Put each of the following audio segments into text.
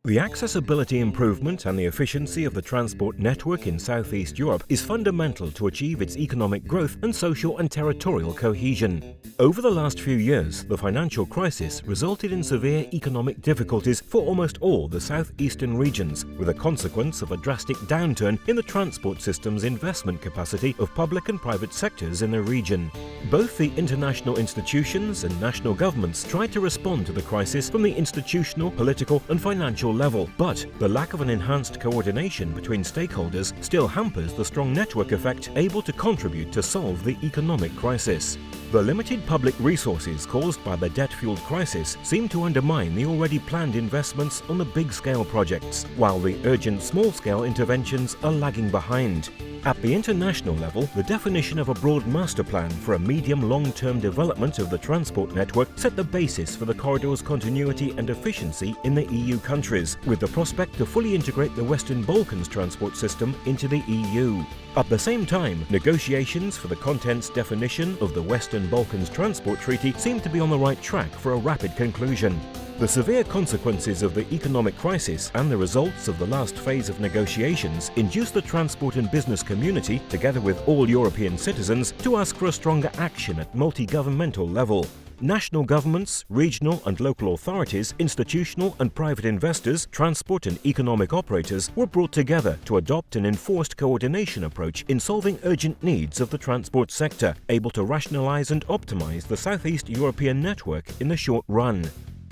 The accessibility improvement and the efficiency of the transport network in Southeast Europe is fundamental to achieve its economic growth and social and territorial cohesion. Over the last few years, the financial crisis resulted in severe economic difficulties for almost all the southeastern regions, with a consequence of a drastic downturn in the transport system's investment capacity of public and private sectors in the region. Both the international institutions and national governments tried to respond to the crisis from the institutional, political and financial level, but the lack of an enhanced coordination between stakeholders still hampers the strong network effect able to contribute to solve the economic crisis. The limited public resources caused by the debt-fueled crisis seem to undermine the already planned investments on the big-scale projects, while the urgent small-scale interventions are lagging behind. At the international level, the definition of a broad master plan for a medium-long-term development of the transport network set the basis for the corridor's continuity and efficiency in the EU countries, with the prospect to fully integrate the Western Balkans transport system into the EU. At the same time, negotiations for the contents definition of the Western Balkans Transport Treaty seem to be on the right track for a rapid conclusion. The severe consequences of the economic crisis and the results of the last phase of negotiations induced the transport and business community, together with all European citizens, to ask for a stronger action at multi-governmental level. National governments, regional and local authorities, institutional and private investors, transport and economic operators were brought together to adopt an enforced coordination approach in solving urgent needs of the transport sector, able to rationalize and optimize the Southeast European network in the short run.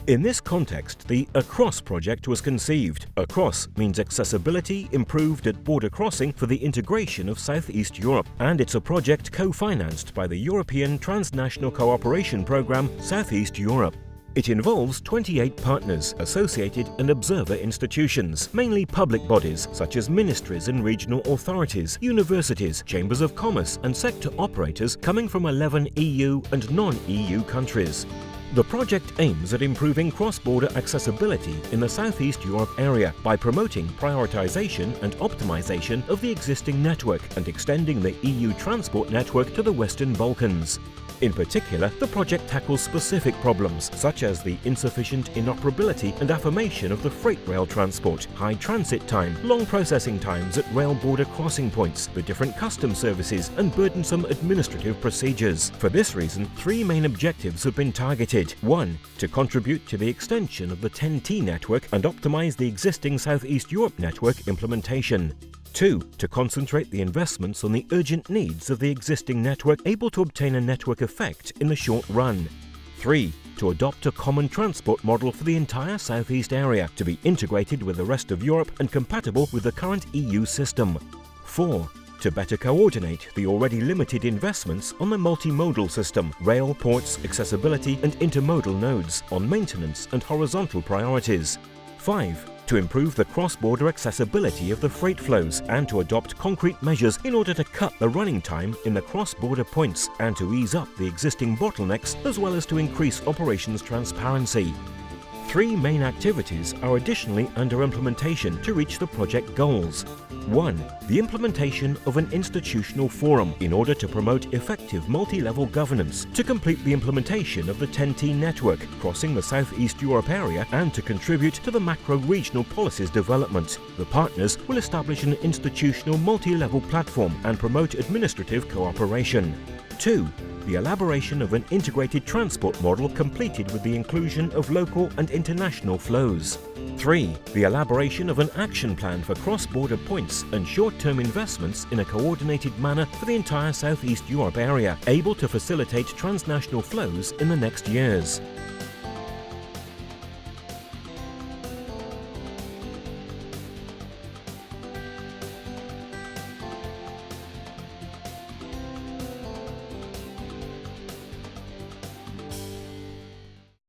In this context, the ACROSSEE project was conceived. ACROSSEE means accessibility improved at border crossing for the integration of Southeast Europe, and it's a project co-financed by the European Transnational Cooperation Programme, Southeast Europe. It involves 28 partners, associated and observer institutions, mainly public bodies such as ministries and regional authorities, universities, chambers of commerce and sector operators coming from 11 EU and non-EU countries. The project aims at improving cross-border accessibility in the Southeast Europe area by promoting prioritization and optimization of the existing network and extending the EU transport network to the Western Balkans. In particular, the project tackles specific problems such as the insufficient inoperability and affirmation of the freight rail transport, high transit time, long processing times at rail border crossing points, the different customs services and burdensome administrative procedures. For this reason, three main objectives have been targeted. 1. To contribute to the extension of the TEN-T network and optimize the existing Southeast Europe network implementation. 2. To concentrate the investments on the urgent needs of the existing network, able to obtain a network effect in the short run. 3. To adopt a common transport model for the entire Southeast area, to be integrated with the rest of Europe and compatible with the current EU system. 4. To better coordinate the already limited investments on the multimodal system, rail, ports, accessibility and intermodal nodes, on maintenance and horizontal priorities. 5. To improve the cross-border accessibility of the freight flows and to adopt concrete measures in order to cut the running time in the cross-border points and to ease up the existing bottlenecks as well as to increase operations transparency. Three main activities are additionally under implementation to reach the project goals. 1. The implementation of an institutional forum in order to promote effective multi-level governance, to complete the implementation of the TEN-T network crossing the Southeast Europe area and to contribute to the macro-regional policies development. The partners will establish an institutional multi-level platform and promote administrative cooperation. 2. The elaboration of an integrated transport model completed with the inclusion of local and international flows. 3. The elaboration of an action plan for cross-border points and short-term investments in a coordinated manner for the entire Southeast Europe area, able to facilitate transnational flows in the next years.